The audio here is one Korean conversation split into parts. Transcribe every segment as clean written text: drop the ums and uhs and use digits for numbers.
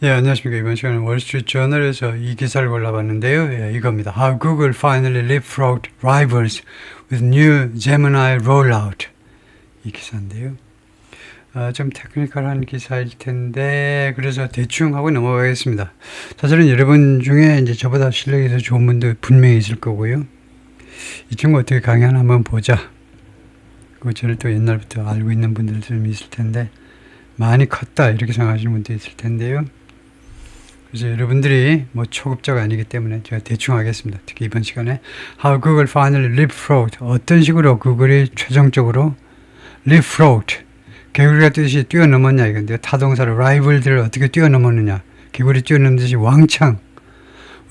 예, 안녕하십니까. 이번 시간은 월스트리트저널에서 이 기사를 골라봤는데요. 예, 이겁니다. How Google finally leapfrogged rivals with new Gemini rollout. 이 기사인데요. 좀 테크니컬한 기사일 텐데, 그래서 대충 하고 넘어가겠습니다. 사실은 여러분 중에 이제 저보다 실력이 더 좋은 분들 분명히 있을 거고요. 이 친구 어떻게 강의하나 한번 보자. 그 저를 또 옛날부터 알고 있는 분들도 좀 있을 텐데, 많이 컸다 이렇게 생각하시는 분도 있을 텐데요. 그래서 여러분들이 뭐 초급자가 아니기 때문에 제가 대충 하겠습니다. 특히 이번 시간에 How Google finally leapfrogged. 어떤 식으로 구글이 최종적으로 leapfrogged. 개구리가 뜻이 뛰어넘었냐 이건데요. 타동사로 rival들을 어떻게 뛰어넘었느냐. 개구리 뛰어넘듯이 왕창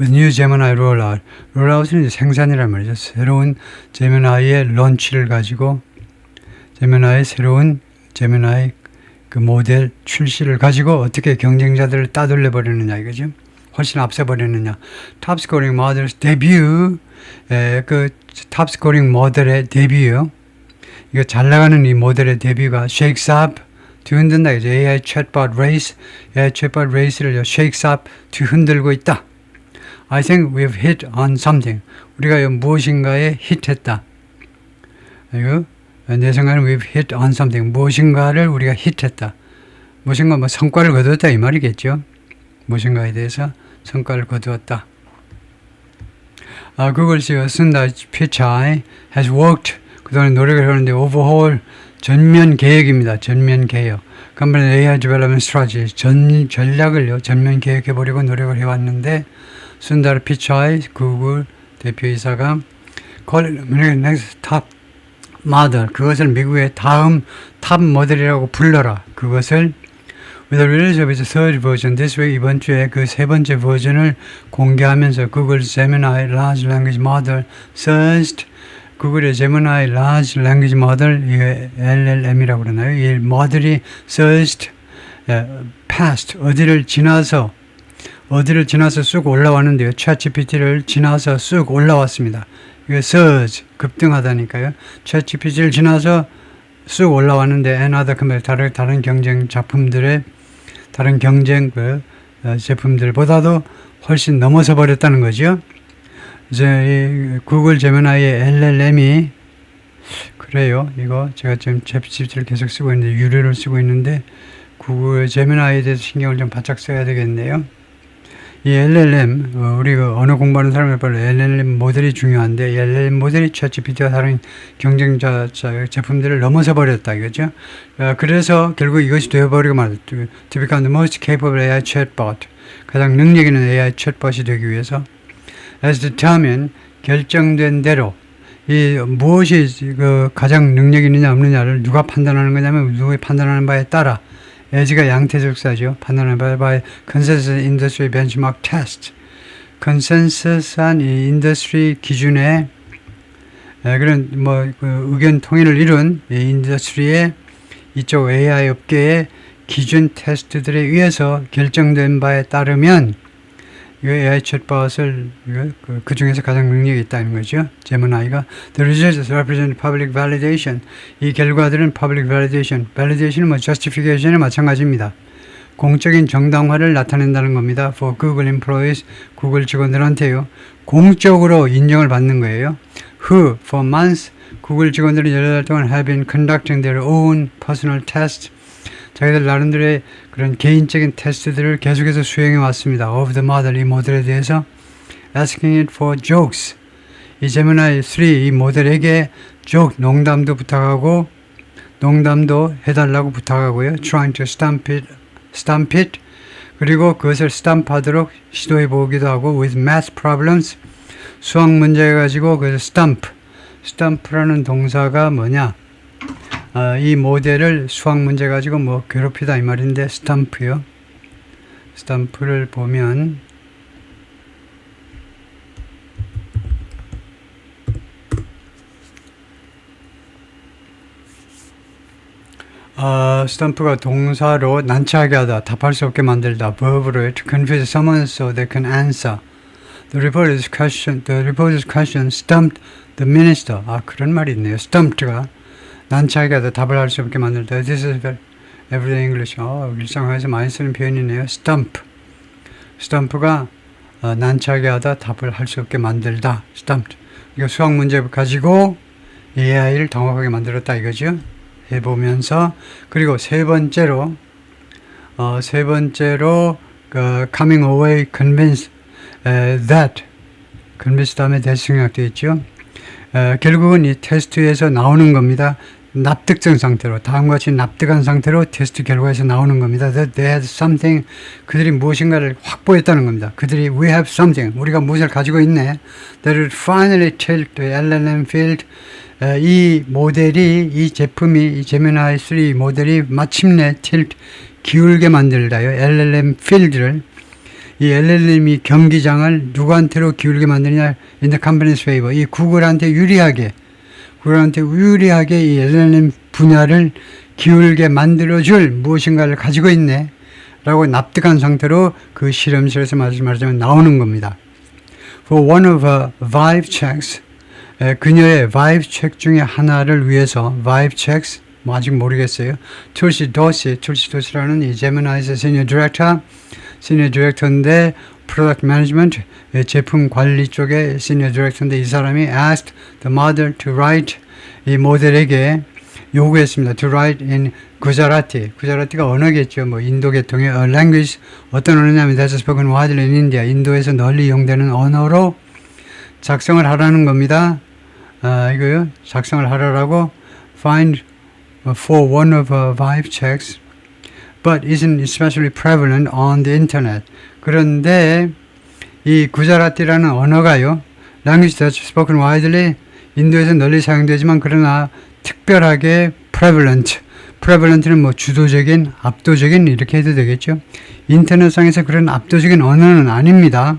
with new Gemini rollout. rollout은 이제 생산이란 말이죠. 새로운 제미나이의 런치를 가지고 새로운 제미나이 그 모델 출시를 가지고 어떻게 경쟁자들을 따돌려 버리느냐 이거죠. 훨씬 앞서 버리느냐. 탑스코링 모델 데뷔, 그 탑스코링 모델의 데뷔요. 이거 잘 나가는 이 모델의 데뷔가 shakes up, 뒤흔든다 이제 AI chatbot race, AI chatbot race를 shakes up, 뒤흔들고 있다. I think we've hit on something. 우리가 무엇인가에 hit했다. 이거 내 생각에는 we've hit on something. 무엇인가를 우리가 hit했다. 무엇인가 뭐 성과를 거두었다 이 말이겠죠. 무엇인가에 대해서 성과를 거두었다. 구글 CEO 순다 피차이 has worked. 그동안 노력을 하는데 overhaul 전면 개혁입니다. 전면 개혁. company AI development strategy 전략을요 전면 개혁해 보려고 노력을 해왔는데 순다 피차이 구글 대표이사가 call it next top 모델, 그것을 미국의 다음 탑 모델이라고 불러라. 그것을 with a release of its third version this week 이번 주에 그 세 번째 버전을 공개하면서 구글 Gemini Large Language Model surged 구글의 Gemini Large Language Model 이게 LLM이라고 그러나요? 이 모델이 surged past 어디를 지나서 쑥 올라왔는데요. ChatGPT를 지나서 쑥 올라왔습니다. 이게 surge 급등하다니까요. ChatGPT를 지나서 쑥 올라왔는데 another company 다른 경쟁 작품들의 다른 경쟁 제품들보다도 훨씬 넘어서 버렸다는 거죠. 이제 이 구글 제미나이의 LLM이 그래요. 이거 제가 지금 ChatGPT를 계속 쓰고 있는데 유료를 쓰고 있는데 구글 제미나이에 대해서 신경을 좀 바짝 써야 되겠네요. 이 LLM, 우리가 언어 공부하는 사람에 따라 LLM 모델이 중요한데, 이 LLM 모델이 ChatGPT와 다른 경쟁자 제품들을 넘어서 버렸다, 이거죠. 그래서 결국 이것이 되어버리고 말았죠. To become the most capable AI chatbot. 가장 능력 있는 AI chatbot이 되기 위해서, as determined, 결정된 대로, 이 무엇이 그 가장 능력 있느냐 없느냐를 누가 판단하는 거냐면, 누가 판단하는 바에 따라, as가 양태적사죠. 판단하는 바에 Consensus Industry Benchmark Test. 컨센서스한 이 인더스트리 기준에 그런 그 의견 통일을 이룬 이 인더스트리의 이쪽 AI 업계의 기준 테스트들에 의해서 결정된 바에 따르면 이 AI 챗봇을 그 중에서 가장 능력이 있다는 거죠. 제미나이가 The results represent public validation. 이 결과들은 public validation. validation은 뭐 justification에 마찬가지입니다. 공적인 정당화를 나타낸다는 겁니다. For Google employees, 구글 직원들한테요. 공적으로 인정을 받는 거예요. Who, for months, 구글 직원들이 여러 달 동안 have been conducting their own personal tests. 자기들 나름대로의 그런 개인적인 테스트들을 계속해서 수행해 왔습니다. Of the model, 이 모델에 대해서 asking it for jokes. 이 제미나이 3, 이 모델에게 joke, 농담도 부탁하고 농담도 해달라고 부탁하고요. Trying to stamp it. 그리고 그것을 스탬프하도록 시도해 보기도 하고 with math problems. 수학 문제 가지고 그래서 스탬프라는 동사가 뭐냐? 이 모델을 수학 문제 가지고 뭐 괴롭히다 이 말인데 스탬프요. 스탬프를 보면 스탬프가 동사로 난처하게 하다, 답할 수 없게 만들다, verb로 to confuse someone so they can answer. The reporter's question stumped the minister. 그런 말이 있네요. stumped가 난처하게 하다, 답을 할 수 없게 만들다. This is everyday English. 일상화에서 많이 쓰는 표현이네요. stump. 스탬프가 난처하게 하다 답을 할 수 없게 만들다. 스탬프. 이거 수학 문제 가지고 AI를 당혹하게 만들었다 이거죠. 해보면서 그리고 세 번째로 coming away convinced that convinced 다음에 대수생략 되어 있죠. 결국은 이 테스트에서 나오는 겁니다. 납득성 상태로 다음과 같이 납득한 상태로 테스트 결과에서 나오는 겁니다. That they had something 그들이 무엇인가를 확보했다는 겁니다. 그들이 we have something 우리가 무엇을 가지고 있네. That would finally tilt the LLM field 이 모델이 이 제품이 이 제미나이 3 모델이 마침내 tilt 기울게 만들다요. LLM 필드를 이 LLM이 경기장을 누구한테로 기울게 만드냐 in the company's favor 이 구글한테 유리하게 이 LLM 분야를 기울게 만들어줄 무엇인가를 가지고 있네 라고 납득한 상태로 그 실험실에서 말하자면 나오는 겁니다. For one of her vibe checks 그녀의 vibe check 중에 하나를 위해서 vibe checks 뭐 아직 모르겠어요. 툴시 도시라는 이 제미나이의 시니어 디렉터인데 프로덕트 매니지먼트 제품 관리 쪽의 시니어 디렉터인데 이 사람이 asked the model to write 이 모델에게 요구했습니다. to write in 구자라티가 언어겠죠. 뭐 인도 계통의 language 어떤 언어냐면 that's spoken widely in India 인도에서 널리 이용되는 언어로 작성을 하라는 겁니다. 이거요. 작성을 하라고 find for one of vibe checks but isn't especially prevalent on the internet. 그런데 이 구자라티라는 언어가요. language that's spoken widely 인도에서 널리 사용되지만 그러나 특별하게 prevalent는 뭐 주도적인, 압도적인 이렇게 해도 되겠죠. 인터넷상에서 그런 압도적인 언어는 아닙니다.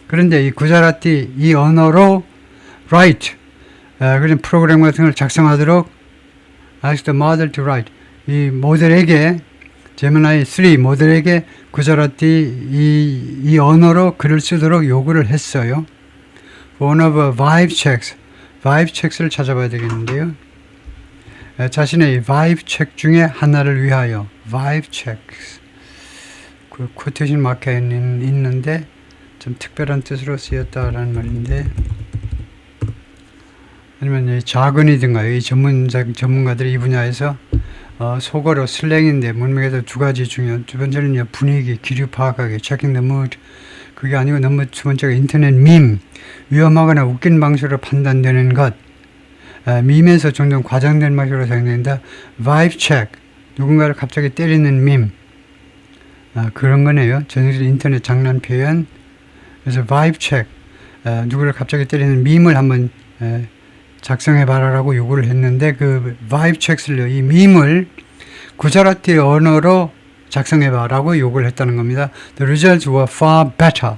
그런데 이 구자라티 이 언어로 write 그런 프로그램 같은 걸 작성하도록 ask the model to write 이 모델에게 제미나이 3 모델에게 구자라티 이 언어로 글을 쓰도록 요구를 했어요. One of vibe checks를 찾아봐야 되겠는데요. 자신의 vibe check 중에 하나를 위하여 vibe checks 그 코테이션 마크에 있는데 좀 특별한 뜻으로 쓰였다라는 말인데 아니면 자근이든가 이 전문가들이 이 분야에서 속어로 슬랭인데 문맥에서 두 가지 중요한 두 번째는 분위기, 기류 파악하기, checking the mood 그게 아니고 두 번째가 인터넷 밈 위험하거나 웃긴 방식으로 판단되는 것 밈에서 종종 과장된 방식으로 사용된다. vibe check 누군가를 갑자기 때리는 밈 그런 거네요. 전형적인 인터넷 장난 표현 그래서 vibe check 누구를 갑자기 때리는 밈을 한번 작성해봐라라고 요구를 했는데 그 vibe checks를요. 이 밈을 구자라티 언어로 작성해봐라고 요구를 했다는 겁니다. The results were far better.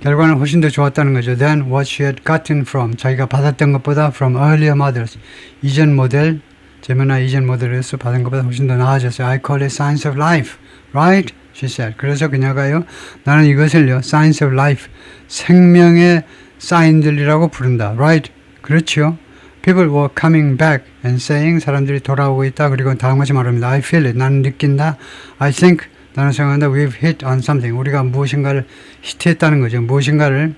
결과는 훨씬 더 좋았다는 거죠. Than what she had gotten from. 자기가 받았던 것보다 from earlier models. 이전 모델, 제미나이 이전 모델에서 받은 것보다 훨씬 더 나아졌어요. I call it science of life. Right? She said. 그래서 그녀가요. 나는 이것을요. science of life. 생명의 사인들이라고 부른다. Right? 그렇죠. People were coming back and saying 사람들이 돌아오고 있다. 그리고 다음같이 말합니다. I feel it. 나는 느낀다. I think 나는 생각한다. We've hit on something. 우리가 무엇인가를 히트했다는 거죠. 무엇인가를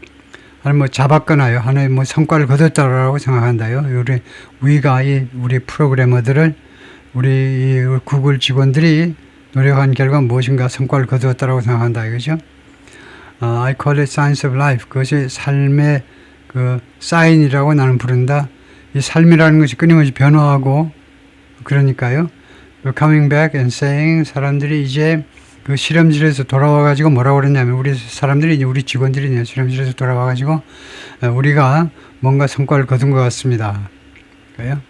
아니면 잡았거나요. 하나의 성과를 거뒀다라고 생각한다요. 우리가 우리 프로그래머들을 우리 구글 직원들이 노력한 결과 무엇인가 성과를 거두었다라고 생각한다 이거죠. I call it science of life. 그것이 삶의 그 사인이라고 나는 부른다. 이 삶이라는 것이 끊임없이 변화하고 그러니까요. Coming back and saying 사람들이 이제 그 실험실에서 돌아와가지고 뭐라고 그랬냐면 우리 직원들이 실험실에서 돌아와가지고 우리가 뭔가 성과를 거둔 것 같습니다. 그래요?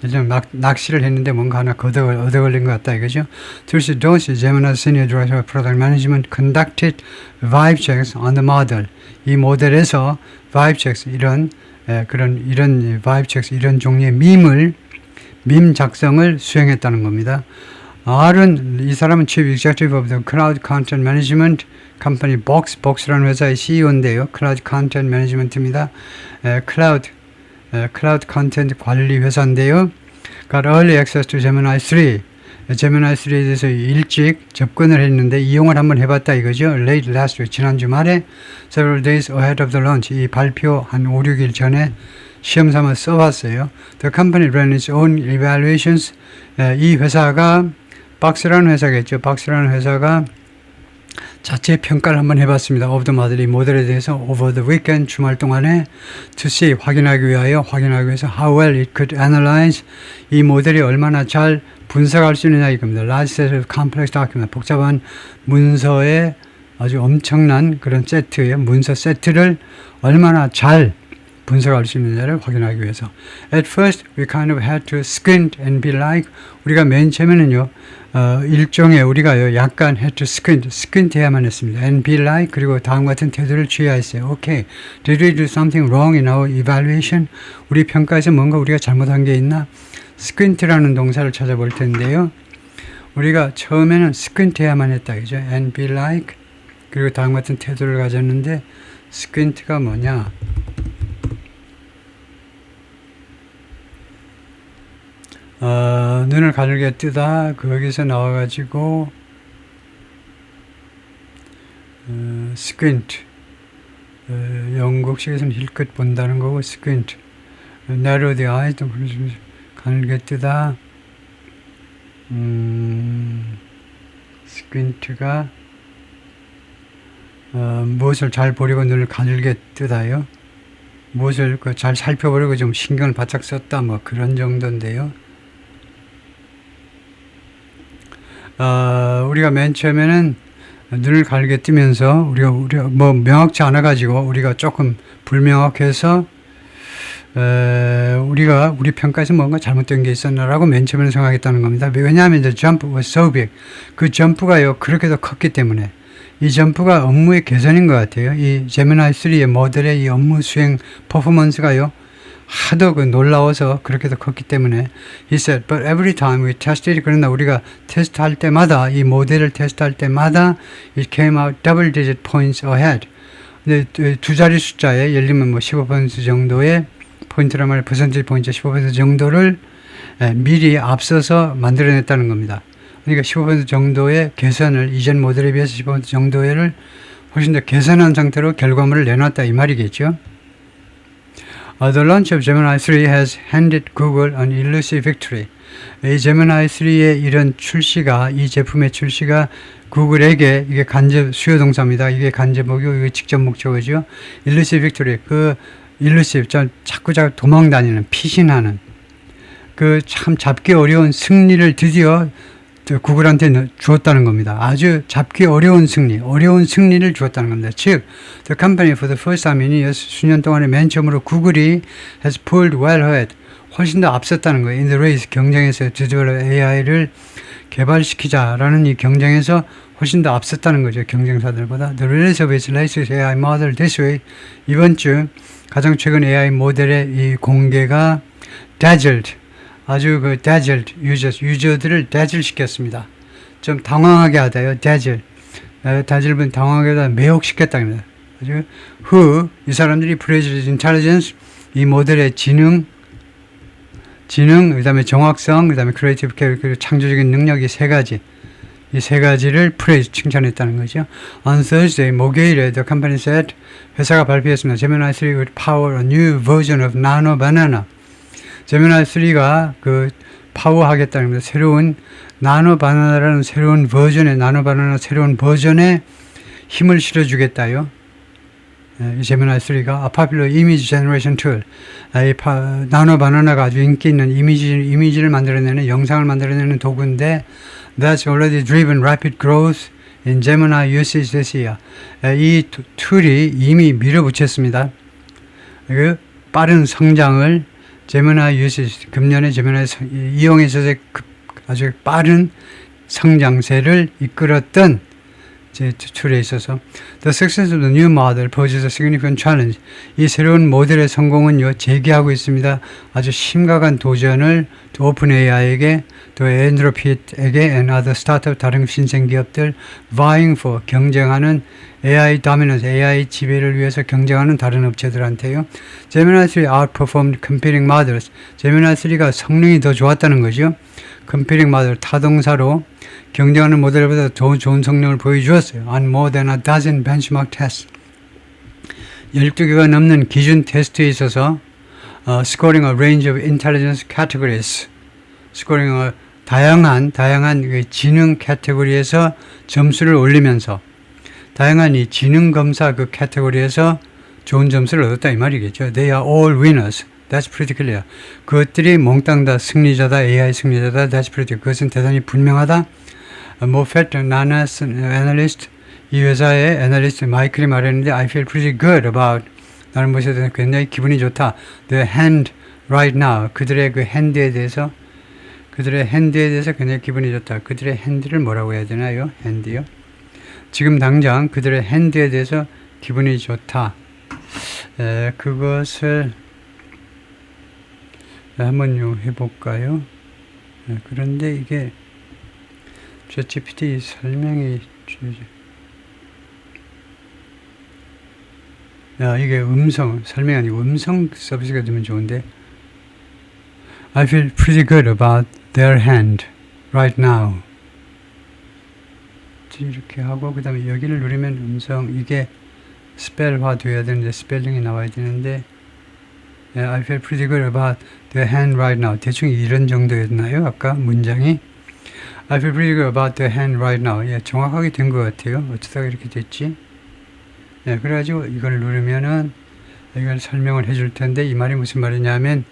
예전 낚시를 했는데 뭔가 하나 얻어 걸린 것 같다 이거죠. Tulsi Doshi, Gemini Senior Director of Product Management, conducted vibe checks on the model. 이 모델에서 vibe checks 이런 vibe checks 이런 종류의 밈 작성을 수행했다는 겁니다. R은 이 사람은 Chief Executive of the Cloud Content Management Company Box라는 회사의 CEO인데요. Cloud Content Management입니다. Cloud Content 관리 회사인데요. Got early access to Gemini 3. 제미나이 3에 대해서 일찍 접근을 했는데 이용을 한번 해봤다 이거죠. Late last week, 지난 주말에 several days ahead of the launch, 이 발표 한 5, 6일 전에 시험 삼아 써봤어요. The company ran its own evaluations. 이 회사가 박스라는 회사겠죠. 박스라는 회사가 자체 평가를 한번 해봤습니다. of the model, 이 모델에 대해서 over the weekend, 주말 동안에 to see, 확인하기 위해서 how well it could analyze, 이 모델이 얼마나 잘 분석할 수 있느냐 이겁니다. large set of complex document, 복잡한 문서의 아주 엄청난 그런 세트의 문서 세트를 얼마나 잘 분석할 수 있느냐를 확인하기 위해서. At first, we kind of had to squint and be like, 우리가 맨 처음에는요, 일종의 우리가요, 약간 had to squint 해야만 했습니다. And be like, 그리고 다음 같은 태도를 취해야 했어요. Okay, did we do something wrong in our evaluation? 우리 평가에서 뭔가 우리가 잘못한 게 있나? squint라는 동사를 찾아볼 텐데요. 우리가 처음에는 squint 해야만 했다, 그죠? And be like, 그리고 다음 같은 태도를 가졌는데, squint가 뭐냐? 눈을 가늘게 뜨다, 거기서 나와가지고 squint, 영국식에서는 힐끗 본다는 거고, squint, narrow the eyes, 가늘게 뜨다, squint가 무엇을 잘 보려고 눈을 가늘게 뜨다요. 무엇을 잘 살펴보려고 좀 신경을 바짝 썼다, 뭐 그런 정도인데요. 우리가 맨 처음에는 눈을 가늘게 뜨면서 우리가 뭐 명확치 않아 가지고 우리가 조금 불명확해서 우리가 우리 평가에서 뭔가 잘못된 게 있었나라고 맨 처음에는 생각했다는 겁니다. 왜냐하면 the jump was so big, 그 점프가요 그렇게도 컸기 때문에. 이 점프가 업무의 개선인 것 같아요. 이 제미나이 3의 모델의 이 업무 수행 퍼포먼스가요 하도 놀라워서 그렇게도 컸기 때문에. He said, but every time we tested, 그러나 우리가 테스트할 때마다, 이 모델을 테스트할 때마다 it came out double digit points ahead. 근데 두 자리 숫자에 예를 들면 뭐 15% 정도의 포인트란 말이에요. 퍼센티지 포인트 15% 정도를 미리 앞서서 만들어냈다는 겁니다. 그러니까 15% 정도의 개선을, 이전 모델에 비해서 15% 정도를 훨씬 더 개선한 상태로 결과물을 내놨다 이 말이겠죠. The launch of Gemini 3 has handed Google an elusive victory. 이 Gemini 3의 이런 출시가, 이 제품의 출시가 구글에게, 이게 간접 수요 동사입니다. 이게 간접 목요, 이게 직접 목적어죠. elusive victory, 그 elusive, 자꾸 도망 다니는, 피신하는, 그 참 잡기 어려운 승리를 드디어 구글한테 주었다는 겁니다. 아주 잡기 어려운 승리를 주었다는 겁니다. 즉, the company for the first time in years, 수년 동안에 맨 처음으로 구글이 has pulled well ahead, 훨씬 더 앞섰다는 거예요. in the race, 경쟁에서 to develop AI를 개발시키자라는 이 경쟁에서 훨씬 더 앞섰다는 거죠. 경쟁사들보다. The release of its latest AI model this way, 이번 주 가장 최근 AI 모델의 이 공개가 dazzled, 아주 dazzled 유저들을 dazzle 시켰습니다. 좀 당황하게 하다요. dazzle은 당황하게 하다, 매혹시켰다는 겁니다. 아주 이 사람들이 praised intelligence, 이 모델의 지능, 그 다음에 정확성, 그 다음에 creative character, 창조적인 능력, 이 세 가지를 praise, 칭찬했다는 거죠. On Thursday, 목요일에 the company said, 회사가 발표했습니다. Gemini 3 would power a new version of Nano Banana. 제미나이 3가 파워하겠다는 겁니다. 새로운 나노 바나나라는 새로운 버전의 힘을 실어주겠다요. 이 제미나이 3가 a popular image generation tool. 나노 바나나가 아주 인기 있는 이미지를 만들어내는, 영상을 만들어내는 도구인데, that's already driven rapid growth in Gemini usage this year. 이 툴이 이미 밀어붙였습니다. 빠른 성장을 제미나이 유시, 금년에 제미나이 이용에 있어서 아주 빠른 성장세를 이끌었던 툴에 있어서 The success of the new model poses a significant challenge. 이 새로운 모델의 성공은요, 제기하고 있습니다. 아주 심각한 도전을 오픈 AI에게, 또 엔드로핏에게 and other startup, 다른 신생 기업들 vying for, 경쟁하는 AI dominance, AI 지배를 위해서 경쟁하는 다른 업체들한테요. Gemini 3 outperformed competing models. Gemini 3가 성능이 더 좋았다는 거죠. competing model, 타동사로 경쟁하는 모델보다 더 좋은 성능을 보여주었어요. On more than a dozen benchmark tests. 12개가 넘는 기준 테스트에 있어서 scoring a range of intelligence categories. scoring a 다양한 그 지능 카테고리에서 점수를 올리면서 다양한 이 지능 검사 그 카테고리에서 좋은 점수를 얻었다 이 말이겠죠. They are all winners. That's pretty clear. 그것들이 몽땅 다 승리자다. AI 승리자다. That's pretty. 그것은 대단히 분명하다. Moffett Nanas analyst 이 회사의 애널리스트 마이클이 말했는데 I feel pretty good about 나는 무엇에 대해서 굉장히 기분이 좋다. The hand right now. 그들의 그 핸드에 대해서 굉장히 기분이 좋다. 그들의 핸드를 뭐라고 해야 되나요? 핸드요. 지금 당장 그들의 핸드에 대해서 기분이 좋다. 그것을 한번 해볼까요? 그런데 이게 ChatGPT 설명이 이게 설명이 아니고 음성 서비스가 되면 좋은데 I feel pretty good about their hand right now. 이렇게 하고 그 다음에 여기를 누르면 음성 이게 스펠화 돼야 되는데 스펠링이 나와야 되는데 I feel pretty good about their hand right now. 대충 이런 정도였나요? 아까 문장이 I feel pretty good about their hand right now. 정확하게 된 것 같아요. 어쩌다가 이렇게 됐지? 그래가지고 이걸 누르면은 이걸 설명을 해줄 텐데 이 말이 무슨 말이냐면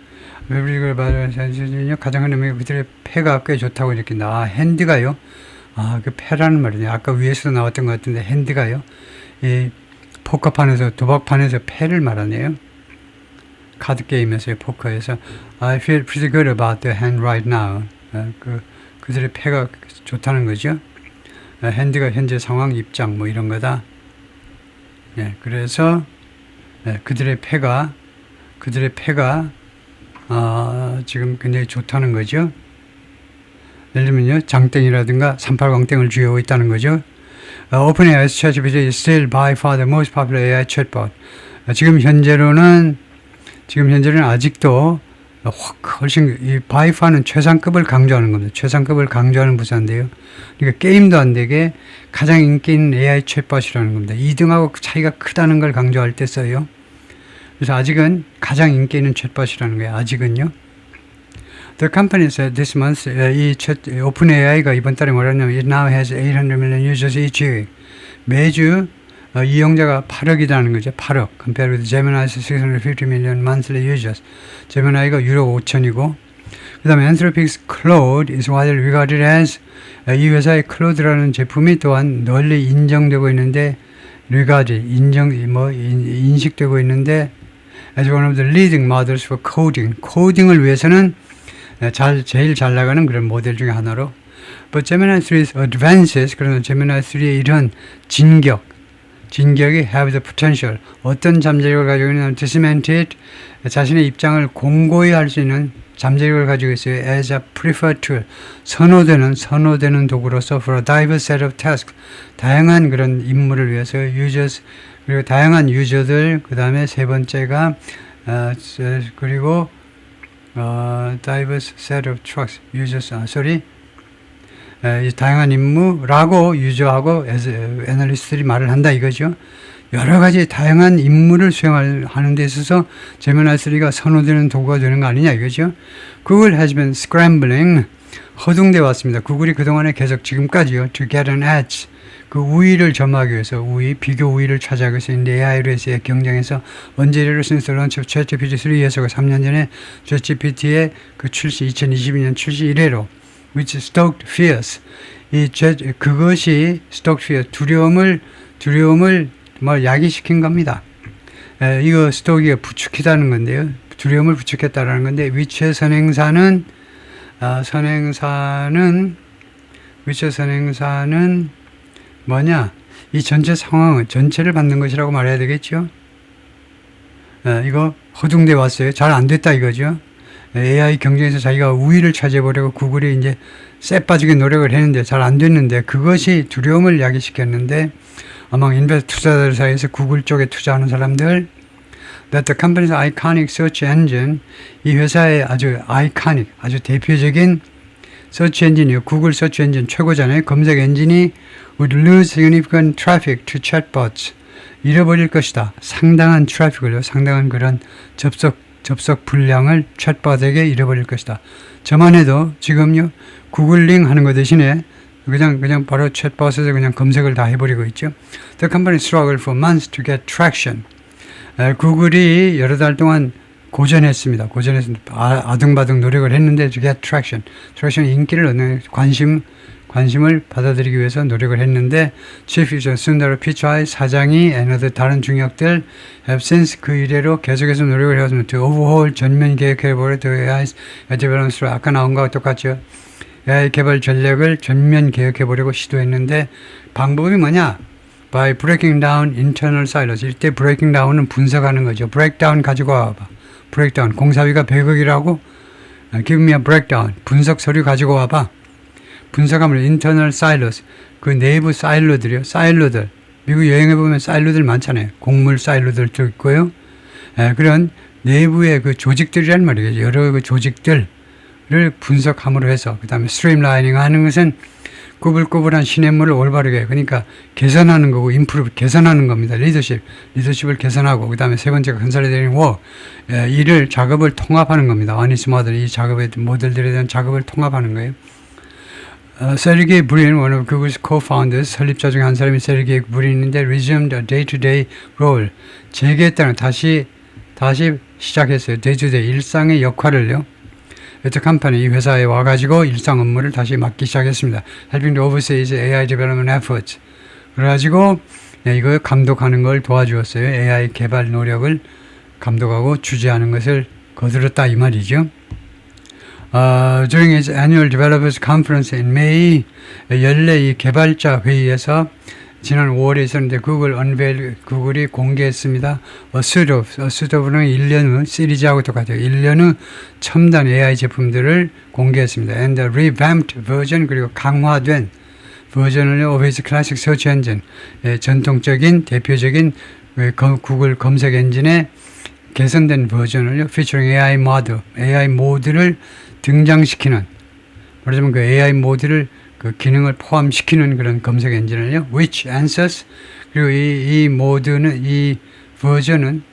가장 큰 의미가 그들의 패가 꽤 좋다고 이렇게 핸드가요. 그 패라는 말이네. 아까 위에서도 나왔던 것 같은데 핸드가요. 이 포커판에서 도박판에서 패를 말하네요. 카드 게임에서요. 포커에서 I feel pretty good about the hand right now. 그들의 패가 좋다는 거죠. 핸드가 현재 상황 입장 뭐 이런 거다. 그래서 그들의 패가 지금 굉장히 좋다는 거죠. 예를 들면요, 장땡이라든가 38광땡을 쥐고 있다는 거죠. OpenAI's ChatGPT is still by far the most popular AI chatbot. 지금 현재로는 아직도 훨씬 이 by far는 최상급을 강조하는 겁니다. 최상급을 강조하는 부사인데요. 그러니까 게임도 안 되게 가장 인기 있는 AI 챗봇이라는 겁니다. 2등하고 차이가 크다는 걸 강조할 때 써요. 그래서 아직은 가장 인기 있는 챗봇이라는 거예요. 아직은요. The company said this month, OpenAI가 이번 달에 뭐라냐면 it now has 800 million users each week. 매주 이용자가 8억이라는 거죠. 8억. Compared with Gemini's 650 million monthly users. 제미나이가 6억 5천이고 그 다음에 Anthropic's Claude is widely regarded as 이 회사의 클로드라는 제품이 또한 널리 인정되고 있는데 인식되고 있는데 as one of the leading models for coding. 코딩을 위해서는 제일 잘 나가는 그런 모델 중에 하나로. But Gemini 3's advances, 그러나 Gemini 3의 이런 진격이 have the potential, 어떤 잠재력을 가지고 있는 to cement it, 자신의 입장을 공고히 할 수 있는 잠재력을 가지고 있어요. As a preferred tool, 선호되는 도구로서 for a diverse set of tasks, 다양한 그런 임무를 위해서 users, 그리고 다양한 유저들, 그 다음에 세 번째가 그리고 diverse set of trucks, users, 다양한 임무라고 유저하고 애널리스트들이 말을 한다 이거죠. 여러 가지 다양한 임무를 수행하는 데 있어서 제미나이 3가 선호되는 도구가 되는 거 아니냐 이거죠. Google has been scrambling, 허둥대 왔습니다. 구글이 그동안에 계속 지금까지요. To get an edge, 그 우위를 점하기 위해서 비교 우위를 차지하기 위해서 AI로서의 경쟁에서 언제를 since the launch of ChatGPT 3에서 3년 전에 ChatGPT의 그 출시 2022년 출시 이래로 which stoked fears. 그것이 stoked fears. 두려움을 야기시킨 겁니다. 이거 stoke가 부추기다는 건데요. 두려움을 부추겼다라는 건데, 위치의 선행사는 뭐냐? 이 전체 상황은 전체를 받는 것이라고 말해야 되겠죠? 이거 허둥대 왔어요. 잘 안 됐다 이거죠. AI 경쟁에서 자기가 우위를 차지해보려고 구글이 이제 쎄 빠지게 노력을 했는데 잘 안 됐는데 그것이 두려움을 야기시켰는데 among 인베스터 투자자들 사이에서 구글 쪽에 투자하는 사람들, that the company's iconic search engine, 이 회사의 아주 iconic, 아주 대표적인 서치 엔진이요. 구글 서치 엔진 최고잖아요. 검색 엔진이 would lose significant traffic to chatbots. 잃어버릴 것이다. 상당한 트래픽을요. 상당한 그런 접속 분량을 챗봇에게 잃어버릴 것이다. 저만 해도 지금요. 구글링 하는 거 대신에 그냥 바로 챗봇에서 그냥 검색을 다 해버리고 있죠. The company struggled for months to get traction. 구글이 여러 달 동안 고전했습니다. 아등바등 노력을 했는데 to get traction. traction 인기를 얻는 관심을 받아들이기 위해서 노력을 했는데 Chief Executive 순다로 피차이 사장이 and 다른 중역들 have since 그 이래로 계속해서 노력을 해왔습니다. to overhaul 전면 계획해버려 to AI development 아까 나온 거와 똑같죠. AI 개발 전략을 전면 개혁해보려고 시도했는데 방법이 뭐냐? By breaking down internal silos. 이때 breaking down은 분석하는 거죠. breakdown 가지고 와봐. breakdown. 공사비가 100억이라고? Give me a breakdown. 분석 서류 가지고 와봐. 분석하면 internal silos. 그 내부 사일로들이요. 사일로들. 미국 여행해 보면 사일로들 많잖아요. 곡물 사일로들도 있고요. 그런 내부의 그 조직들이란 말이죠. 여러 그 조직들을 분석함으로 해서 그 다음에 스트림라이닝 하는 것은 꾸불꾸불한 시냇물을 올바르게 그러니까 개선하는 거고 임프루브 개선하는 겁니다. 리더십을 개선하고 그 다음에 세 번째가 컨설리데이팅 워크 일을 작업을 통합하는 겁니다. 어니스 모델 이 작업의 모델들에 대한 작업을 통합하는 거예요. 세르게이 브린 one of Google's co-founders 설립자 중에 한 사람이 세르게이 브린인데 resumed a day-to-day role 재개했다는 다시 시작했어요. day-to-day 일상의 역할을요. 에트 컴퍼니 이 회사에 와가지고 일상 업무를 다시 맡기 시작했습니다. Helping to oversee its AI development efforts. 그래가지고 이거 감독하는 걸 도와주었어요. AI 개발 노력을 감독하고 주재하는 것을 거들었다 이 말이죠. During its annual developers conference in May, 연례 이 개발자 회의에서 지난 5월에 있었는데 구글이 공개했습니다. A suite of는 1년 후 시리즈하고 똑같아요. 1년 후 첨단 AI 제품들을 공개했습니다. And a revamped version 그리고 강화된 버전을 of its classic search engine 전통적인 대표적인 구글 검색 엔진의 개선된 버전을 featuring AI 모드를 등장시키는 말하자면 그 AI 모드를 그 기능을 포함시키는 그런 검색 엔진을요. Which answers 그리고 이 모드는 이 버전은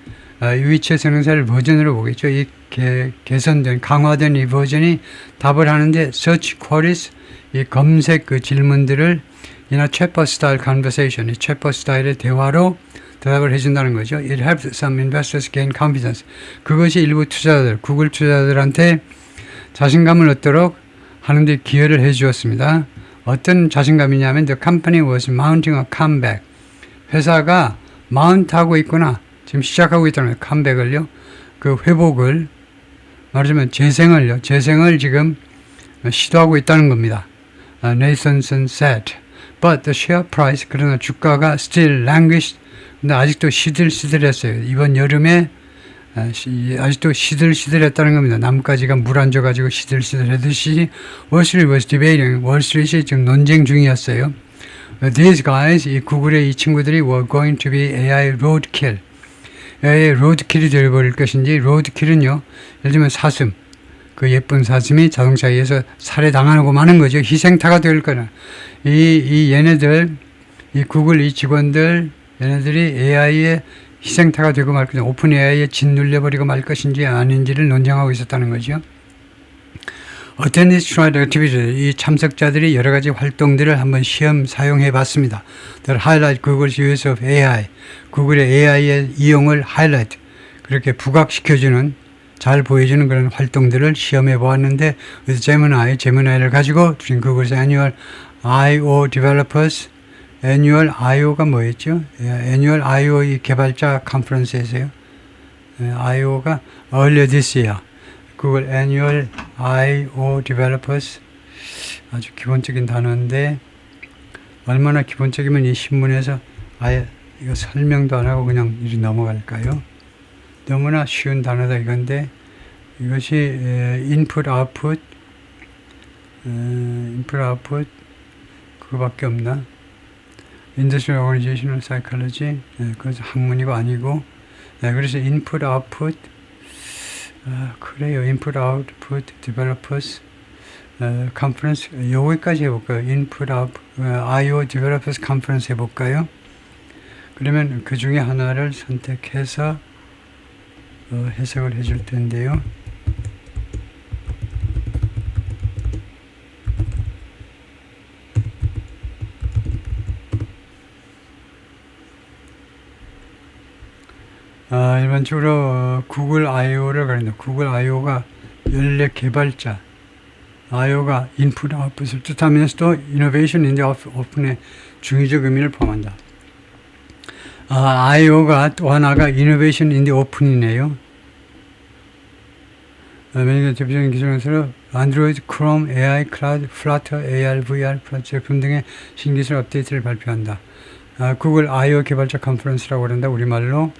위치의 성능사를 버전으로 보겠죠. 이 개선된 강화된 이 버전이 답을 하는데 search queries 이 검색 그 질문들을 이나 챗봇 스타일 conversation 이 챗봇 스타일의 대화로 대답을 해준다는 거죠. It helps some investors gain confidence. 그것이 일부 투자자들, 구글 투자자들한테 자신감을 얻도록 하는데 기여를 해 주었습니다. 어떤 자신감이냐면 the company was mounting a comeback. 회사가 마운트하고 있구나. 지금 시작하고 있다는 컴백을요. 그 회복을 말하자면 재생을 지금 시도하고 있다는 겁니다. Nathanson said. But the share price 그러나 주가가 still languished. 근데 아직도 시들시들했어요. 이번 여름에 아직도 시들시들했다는 겁니다. 나뭇가지가 물 안 줘가지고 시들시들하듯이 월스트리트 was debating. 월스트리트이 지금 논쟁 중이었어요. These guys, 이 구글의 이 친구들이 were going to be AI roadkill. AI roadkill이 되어버릴 것인지 roadkill은요. 예를 들면 사슴. 그 예쁜 사슴이 자동차에 의해서 살해당하고 마는 거죠. 희생타가 될 거나. 얘네들, 이 구글 이 직원들, 얘네들이 AI의 희생타가 되고 말 것인지 오픈 AI에 짓눌려버리고 말 것인지 아닌지를 논쟁하고 있었다는 거죠. Attendees tried activities. 이 참석자들이 여러 가지 활동들을 한번 시험 사용해 봤습니다. That highlight Google's use of AI. 구글의 AI의 이용을 highlight. 그렇게 부각시켜주는, 잘 보여주는 그런 활동들을 시험해 보았는데, 제미나이를 가지고 Google's annual I/O developers 애뉴얼 I/O가 뭐였죠? 애뉴얼 I/O 이 개발자 컨퍼런스에서요. I/O가 earlier this year. 구글 애뉴얼 I/O developers 아주 기본적인 단어인데 얼마나 기본적이면 이 신문에서 아예 이거 설명도 안 하고 그냥 이리 넘어갈까요? 너무나 쉬운 단어다 이건데 이것이 input output 그거밖에 없나? Industrial Organizational Psychology. 그것은 학문이고 아니고. 그래서 Input, Output. 그래요. Input, Output, Developers. Conference. 여기까지 해볼까요? Input, Output, I/O Developers Conference 해볼까요? 그러면 그 중에 하나를 선택해서 해석을 해줄 텐데요. 일반적으로 구글 I/O를 가린다. 구글 I/O가 연례 개발자, I/O가 인풋 아웃풋을 뜻하면서도 Innovation in the Open의 중의적 의미를 포함한다. I/O가 또 하나가 Innovation in the Open이네요. 매니저 대표적인 기술에서 안드로이드, 크롬, AI, 클라우드, 플러터, AR, VR 제품 등의 신기술 업데이트를 발표한다. 구글 I/O 개발자 컨퍼런스라고 그런다. 우리말로.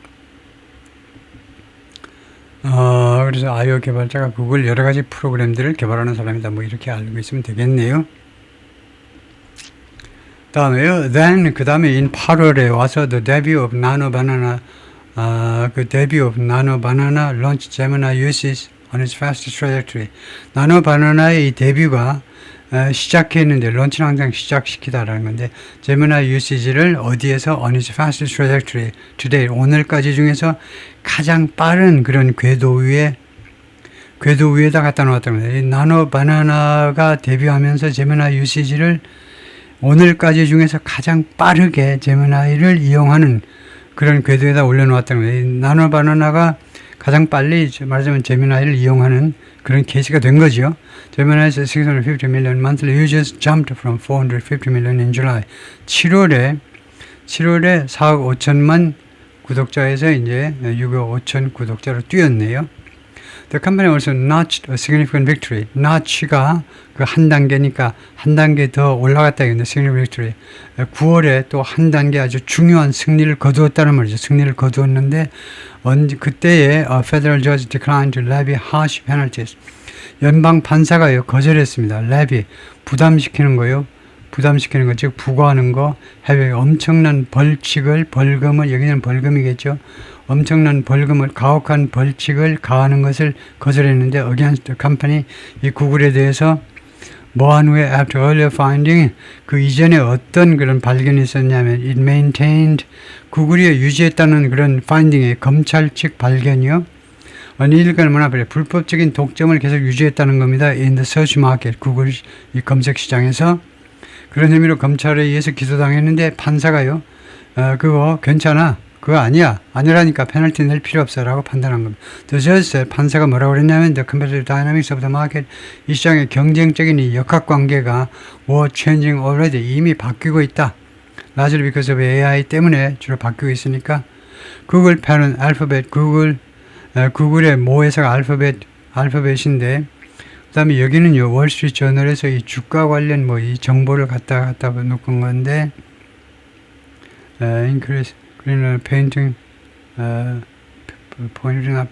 그래서 I/O 개발자가 구글 여러 가지 프로그램들을 개발하는 사람이다. 뭐 이렇게 알고 있으면 되겠네요. 다음에요. Then 그 다음에 in 8월에 와서 the debut of Nano Banana, 그 debut of Nano Banana launch Gemini usage on its fastest trajectory. 나노 바나나의 이 데뷔가 시작했는데 런치는 항상 시작시키다라는 건데 제미나이 유시지를 어디에서 on its fastest trajectory today 오늘까지 중에서 가장 빠른 그런 궤도 위에다 갖다 놓았다는 거예요. 이 나노 바나나가 데뷔하면서 제미나이 유시지를 오늘까지 중에서 가장 빠르게 제미나이를 이용하는 그런 궤도에다 올려놓았다는 거예요. 이 나노 바나나가 가장 빨리 말하자면 제미나이를 이용하는 그런 케이스가 된 거죠. 제미나이에서 650 million monthly users jumped from 450 million in July. 7월에 4억 5천만 구독자에서 이제 6억 5천 구독자로 뛰었네요. The company also notched a significant victory. notch가 그 한 단계니까 한 단계 더 올라갔다 이건데 significant victory. 9월에 또 한 단계 아주 중요한 승리를 거두었다는 말이죠. 승리를 거두었는데 그때에 federal judge declined to levy harsh penalties. 연방 판사가요 거절했습니다. levy 부담시키는 거요. 부담시키는 거, 즉 부과하는 거, 해외 엄청난 벌금을 여기는 벌금이겠죠. 엄청난 벌금을 가혹한 벌칙을 가하는 것을 거절했는데 against the company 이 구글에 대해서 뭐한 후에 after earlier finding 그 이전에 어떤 그런 발견이 있었냐면 it maintained 구글이 유지했다는 그런 finding의 검찰 측 발견이요. 일간을 문화버려 불법적인 독점을 계속 유지했다는 겁니다. in the search market 구글 이 검색 시장에서 그런 의미로 검찰에 의해서 기소당했는데 판사가요. 그거 괜찮아. 그거 아니라니까 페널티 낼 필요 없어 라고 판단한 겁니다. The judge said, 판사가 뭐라고 그랬냐면 the competitive dynamics of the market 이 시장의 경쟁적인 이 역학관계가 were changing already 이미 바뀌고 있다. largely because of AI 때문에 주로 바뀌고 있으니까 구글 parent 알파벳 구글의 모회사가 알파벳인데 그 다음에 여기는요 월스트리트 저널에서 이 주가 관련 뭐 이 정보를 갖다 놓은 건데 increase green painting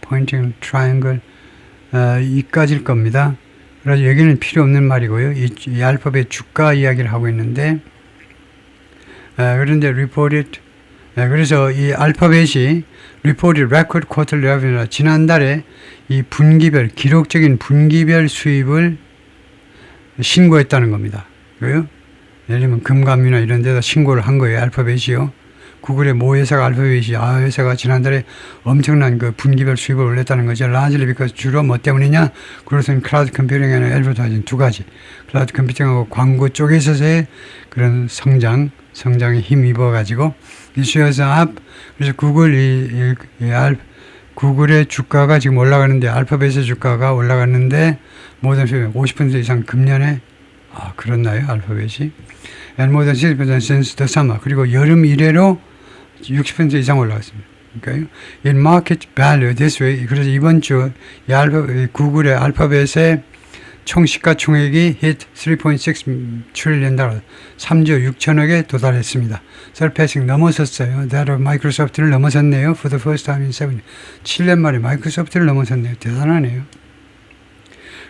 pointing triangle 이까지일 겁니다. 그래서 여기는 필요 없는 말이고요. 이 알파벳 주가 이야기를 하고 있는데 그런데 reported 그래서 이 알파벳이 reported record quarterly revenue 지난달에 이 분기별 기록적인 분기별 수입을 신고했다는 겁니다. 왜요? 예를 들면 금감이나 이런 데다 신고를 한 거예요. 알파벳이요. 구글의 모 회사가 알파벳이 회사가 지난달에 엄청난 그 분기별 수입을 올렸다는 거죠. largely because 주로 뭐 때문이냐? 그것은 클라우드 컴퓨팅이나 애드버타이징 두 가지. 클라우드 컴퓨팅하고 광고 쪽에 있어서의 그런 성장에 힘입어 가지고 이슈에서 그래서 구글의 주가가 지금 올라가는데 알파벳의 주가가 올라갔는데 모든 50% 이상 금년에 그렇나요? 알파벳이 and more than 60% since the summer 그리고 여름 이래로 60% 이상 올라갔습니다. 그러니까요. in market value this way 그래서 이번 주 구글의 알파벳의 총 시가총액이 hit 3.6 trillion 달러 3조 6천억에 도달했습니다. surpassing 넘어섰어요. that of 마이크로소프트를 넘어섰네요. for the first time in 7년 만에 마이크로소프트를 넘어섰네요. 대단하네요.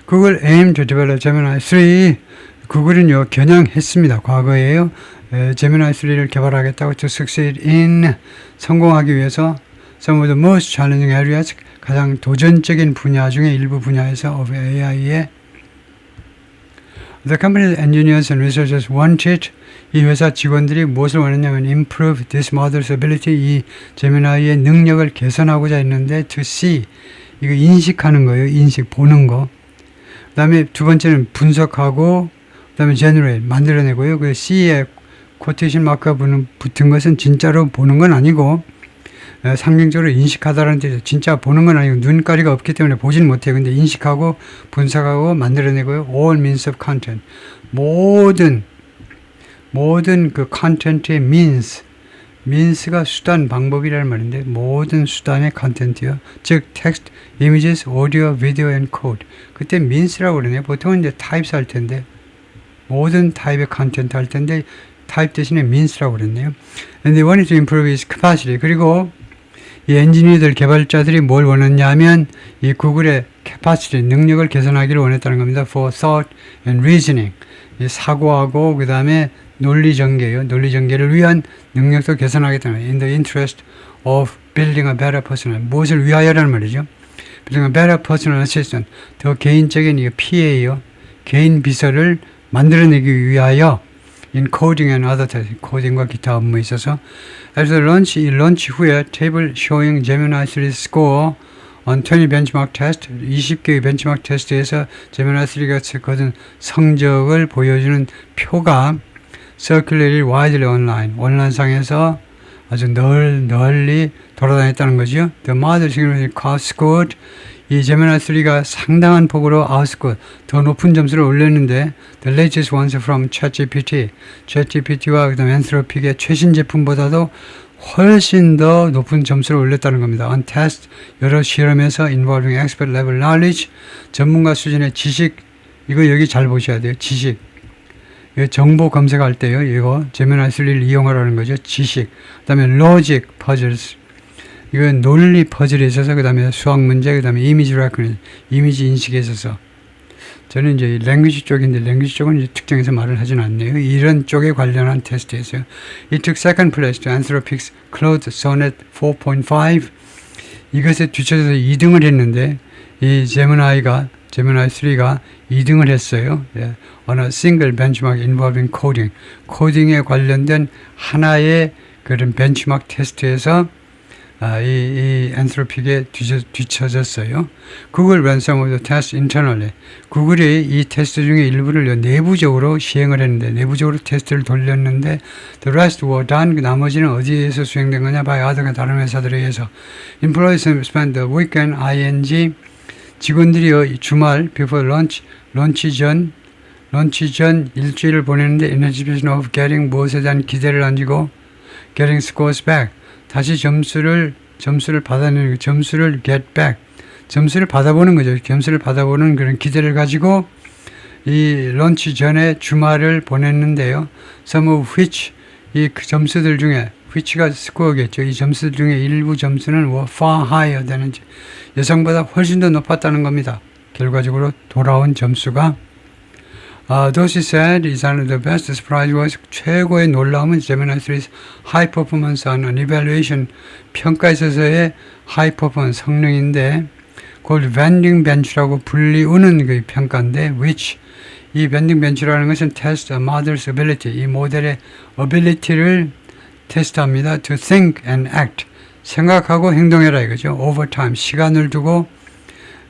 구글 aim to develop Gemini 3 구글은요 겨냥했습니다. 과거에요. 제미나이 3를 개발하겠다고 to succeed in 성공하기 위해서 some of the most challenging areas 가장 도전적인 분야 중에 일부 분야에서 of AI의 The company's engineers and researchers wanted 이 회사 직원들이 무엇을 원했냐면 improve this model's ability 이 제미나이의 능력을 개선하고자 했는데 to see 이거 인식하는 거예요. 인식 보는 거. 그 다음에 두 번째는 분석하고 그 다음에 generate 만들어내고요. 그 C에 코테이션 마크가 붙은 것은 진짜로 보는 건 아니고 상징적으로 인식하다라는 뜻이에요. 진짜 보는 건 아니고 눈가리가 없기 때문에 보진 못해요. 근데 인식하고 분석하고 만들어내고요. All means of content. 모든 그 컨텐츠의 means가 수단, 방법이라는 말인데 모든 수단의 컨텐츠요. 즉 text, images, audio, video, and code. 그때 means라고 그러네요. 보통은 이제 types 할 텐데 모든 타입의 컨텐츠 할 텐데 type 대신에 means라고 그랬네요. And they wanted to improve its capacity. 그리고 이 엔지니어들, 개발자들이 뭘 원했냐면 이 구글의 capacity, 능력을 개선하기를 원했다는 겁니다. For thought and reasoning. 이 사고하고 그 다음에 논리 전개요. 논리 전개를 위한 능력도 개선하겠다는 거예요. In the interest of building a better personal. 무엇을 위하여라는 말이죠. Building a better personal assistant. 더 개인적인 이 PA요. 개인 비서를 만들어내기 위하여 in coding and other tasks, 코딩과 기타 업무에 있어서 After lunch, 이 런치 후에 table showing Gemini 3's score on 20 benchmark test, 20개의 benchmark 테스트에서 Gemini 3가 거둔 성적을 보여주는 표가 circulated widely online, 온라인상에서 아주 널리 돌아다녔다는 거죠. The model significantly outscored 이 제미나이 3가 상당한 폭으로 outscored, 더 높은 점수를 올렸는데 the latest ones from ChatGPT와 그다음 Anthropic의 최신 제품보다도 훨씬 더 높은 점수를 올렸다는 겁니다. On test, 여러 실험에서 involving expert level knowledge, 전문가 수준의 지식, 이거 여기 잘 보셔야 돼요. 지식. 정보 검색할 때요. 이거 제미나이 3를 이용하라는 거죠. 지식. 그 다음에 logic puzzles. 이건 논리 퍼즐에 있어서 그 다음에 수학 문제, 그 다음에 이미지 recognition, 이미지 인식에 있어서 저는 이제 랭귀지 쪽인데 랭귀지 쪽은 이제 특정해서 말을 하진 않네요. 이런 쪽에 관련한 테스트였어요. It took second place to Anthropic's Claude Sonnet 4.5 이것에 뒤쳐져서 2등을 했는데 이 제미나이 3가 2등을 했어요. 예. On a single benchmark involving coding. 코딩에 관련된 하나의 그런 벤치마크 테스트에서 이 Anthropic에 뒤쳐졌어요. Google ran some of the tests internally. 구글이 이 테스트 중에 일부를 내부적으로 시행을 했는데, 내부적으로 테스트를 돌렸는데, the rest were done. 나머지는 어디에서 수행된 거냐? by other 다른 회사들에 의해서. Employees spent the weekend, ing. 직원들이 주말, before lunch, 런치 전 일주일을 보내는데, in anticipation of getting 무엇에 대한 기대를 안고, getting scores back. 다시 점수를 받아내는, 점수를 get back. 점수를 받아보는 거죠. 점수를 받아보는 그런 기대를 가지고 이 런치 전에 주말을 보냈는데요. Some of which, 이 점수들 중에, which가 스코어겠죠. 이 점수들 중에 일부 점수는 were far higher than 예상보다 훨씬 더 높았다는 겁니다. 결과적으로 돌아온 점수가 Those said is one of the best surprise was 최고의 놀라움은 Gemini 3's high performance on an evaluation 평가에 있어서의 high performance 성능인데 그걸 vending bench라고 불리우는 그 평가인데 which 이 vending bench라는 것은 test a model's ability 이 모델의 ability를 테스트합니다. to think and act 생각하고 행동해라 이거죠. over time 시간을 두고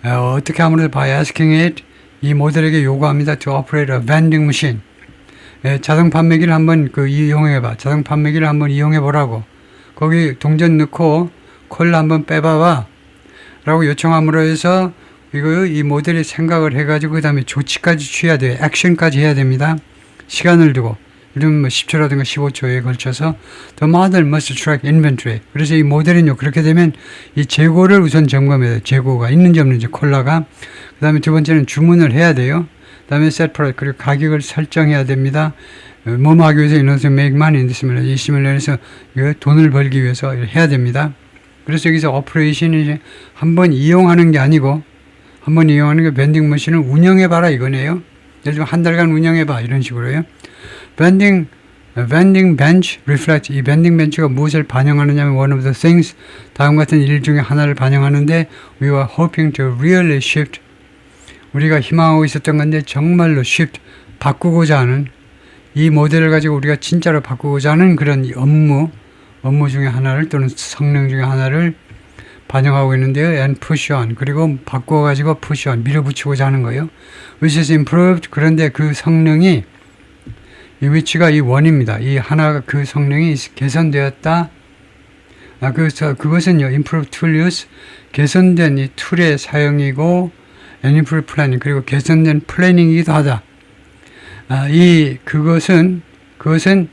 어떻게 하면 by asking it 이 모델에게 요구합니다. to operate a vending machine. 자동 판매기를 한번 이용해봐. 자동 판매기를 한번 이용해보라고. 거기 동전 넣고 콜라 한번 빼봐봐. 라고 요청함으로 해서 이 모델이 생각을 해가지고 그 다음에 조치까지 취해야 돼요. 액션까지 해야 됩니다. 시간을 두고. 이러면 10초라든가 15초에 걸쳐서 the model must track inventory. 그래서 이 모델은요. 그렇게 되면 이 재고를 우선 점검해야 돼요. 재고가 있는지 없는지 콜라가. 그 다음에 두 번째는 주문을 해야 돼요. 그 다음에 set price 그리고 가격을 설정해야 됩니다. 뭐뭐 하기 위해서 in order to make money in this simulation. 이 시뮬레이션에서 돈을 벌기 위해서 해야 됩니다. 그래서 여기서 오퍼레이션이 한번 이용하는 게 아니고 한번 이용하는 게 밴딩 머신을 운영해봐라 이거네요. 예를 들면 한 달간 운영해봐 이런 식으로요. 밴딩 vending bench reflects. 이 vending bench가 무엇을 반영하느냐면 one of the things, 다음 같은 일 중에 하나를 반영하는데 we were hoping to really shift. 우리가 희망하고 있었던 건데 정말로 shift, 바꾸고자 하는, 이 모델을 가지고 우리가 진짜로 바꾸고자 하는 그런 업무 중에 하나를 또는 성능 중에 하나를 반영하고 있는데요. and push on. 그리고 바꿔가지고 push on. 밀어붙이고자 하는 거예요. which is improved. 그런데 그 성능이, 이 위치가 이 원입니다. 이 하나가 그 성능이 개선되었다. 그것은요. improved tool use. 개선된 이 툴의 사용이고 and improved planning. 그리고 개선된 플래닝이기도 하다. 그것은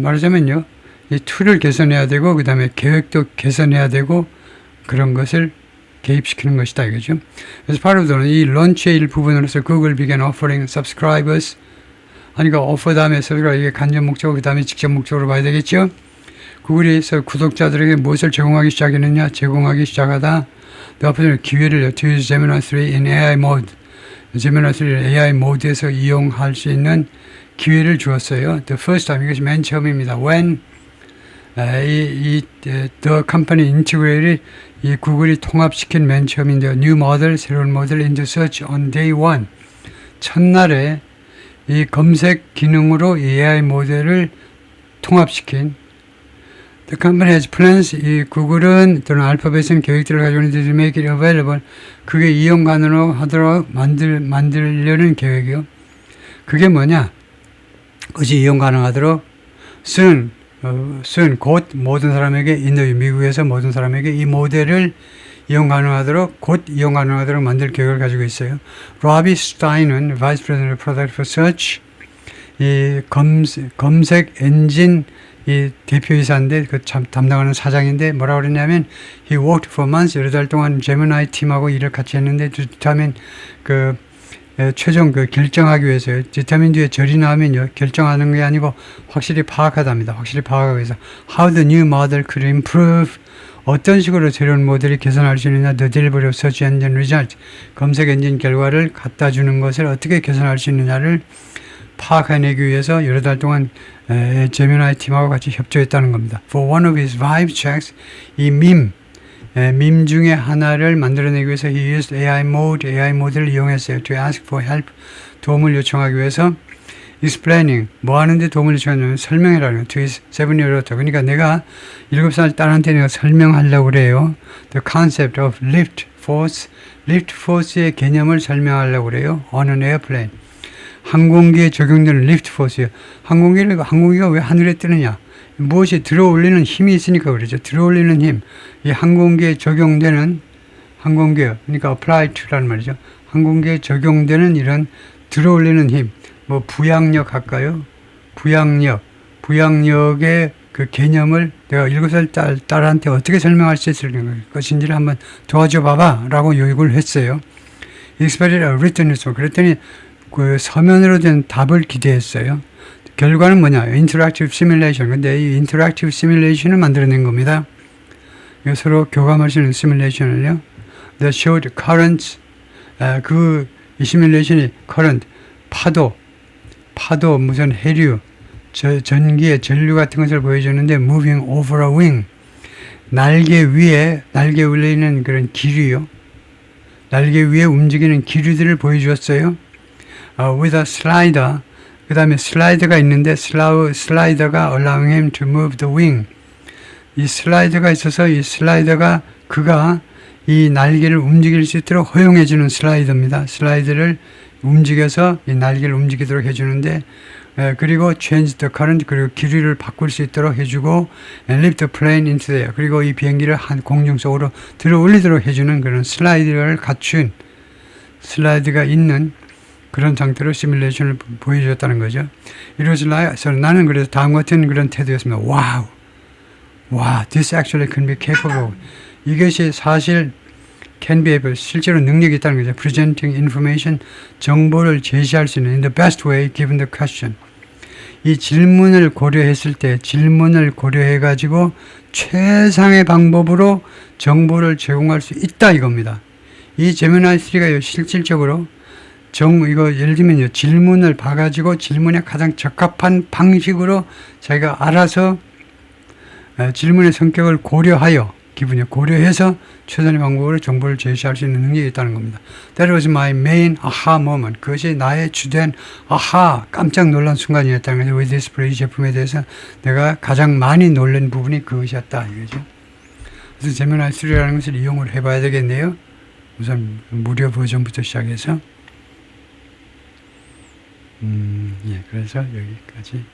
말하자면요. 이 툴을 개선해야 되고 그 다음에 계획도 개선해야 되고 그런 것을 개입시키는 것이다 이거죠. 그래서 바로 이 런치의 일부분으로서 Google began offering subscribers. 그러니까 offer 다음에 subscribe, 이게 간접 목적어 그 다음에 직접 목적으로 봐야 되겠죠. 구글에서 구독자들에게 무엇을 제공하기 시작하다. 그 앞으로 기회를 to use Gemini 3 in AI mode. Gemini 3를 AI 모드에서 이용할 수 있는 기회를 주었어요. The first time, 이것이 맨 처음입니다. When the company integrated, 이 구글이 통합시킨 맨 처음인데요. New model, 새로운 모델 into search on day one. 첫날에 이 검색 기능으로 이 AI 모델을 통합시킨. The company has plans, 이 구글은 또는 알파벳은 계획들을 가지고 있는데 to make it available. 그게 이용 가능하도록 만들려는 계획이요. 그게 뭐냐? 그것이 이용 가능하도록 soon 곧 모든 사람에게 미국에서 모든 사람에게 이 모델을 이용 가능하도록 만들 계획을 가지고 있어요. 로비 스타인은 Vice President of Product for Search, 이 검색 엔진 이 대표이사인데 그 담당하는 사장인데 뭐라고 그랬냐면 he worked for months, 여러 달 동안 제미나이 팀하고 일을 같이 했는데 디터민 최종 결정하기 위해서요. 디터민 뒤에 절이 나오면요. 결정하는 게 아니고 확실히 파악하답니다. 확실히 파악하기 위해서 how the new model could improve, 어떤 식으로 새로운 모델이 개선할 수 있느냐, the delivery of search engine result, 검색 엔진 결과를 갖다 주는 것을 어떻게 개선할 수 있느냐를 파악해내기 위해서 여러 달 동안 제미나이 팀하고 같이 협조했다는 겁니다. For one of his vibe checks, 이 밈 중에 하나를 만들어내기 위해서 he used AI 모드를 이용했어요. To ask for help, 도움을 요청하기 위해서. explaining, 뭐 하는데 도움을 요청하냐면 설명해라는, to his 7-year-old. 그러니까 내가 7살 딸한테 내가 설명하려고 그래요. The concept of lift force의 개념을 설명하려고 그래요. On an airplane. 항공기에 적용되는 리프트 포스예요. 항공기가 왜 하늘에 뜨느냐? 무엇이 들어올리는 힘이 있으니까 그러죠. 들어올리는 힘. 이 항공기에 적용되는 그러니까 apply to라는 말이죠. 항공기에 적용되는 이런 들어올리는 힘. 뭐 부양력 할까요? 부양력의 그 개념을 내가 7살 딸한테 어떻게 설명할 수 있을 것인지를 한번 도와줘 봐봐 라고 요구를 했어요. Expected a written response. 그랬더니 그 서면으로 된 답을 기대했어요. 결과는 뭐냐? 인터랙티브 시뮬레이션. 근데 이 인터랙티브 시뮬레이션을 만들어낸 겁니다. 서로 교감할 수 있는 시뮬레이션을요. That showed currents. 이 시뮬레이션이 current, 파도 무슨 해류, 전기의 전류 같은 것을 보여주는데 moving over a wing. 날개 위에 있는 그런 기류요. 날개 위에 움직이는 기류들을 보여주었어요. with a slider. 그 다음에 슬라이더가 있는데 슬라이더가 allowing him to move the wing. 이 슬라이더가 있어서 이 슬라이더가 그가 이 날개를 움직일 수 있도록 허용해주는 슬라이더입니다. 슬라이드를 움직여서 이 날개를 움직이도록 해주는데 그리고 change the current, 그리고 기류를 바꿀 수 있도록 해주고 and lift the plane into the air. 그리고 이 비행기를 한 공중 속으로 들어 올리도록 해주는 그런 슬라이드를 갖춘 슬라이드가 있는 그런 상태로 시뮬레이션을 보여줬다는 거죠. 이로써 나는 그래서 다음 같은 그런 태도였습니다. 와우, this actually can be capable. 이것이 사실 can be able, 실제로 능력이 있다는 거죠. Presenting information, 정보를 제시할 수 있는 in the best way given the question. 이 질문을 고려해가지고 최상의 방법으로 정보를 제공할 수 있다 이겁니다. 이 제미나이 3가 실질적으로 이거 예를 들면요, 질문을 봐가지고 질문에 가장 적합한 방식으로 자기가 알아서 질문의 성격을 고려하여, 기분에 고려해서 최선의 방법으로 정보를 제시할 수 있는 능력이 있다는 겁니다. That was my main aha moment. 그것이 나의 주된 깜짝 놀란 순간이었다는 거죠. With this 이 제품에 대해서 내가 가장 많이 놀란 부분이 그것이었다, 이거죠. 그래서 제미나이 3라는 것을 이용을 해봐야 되겠네요. 우선 무료 버전부터 시작해서 그래서 여기까지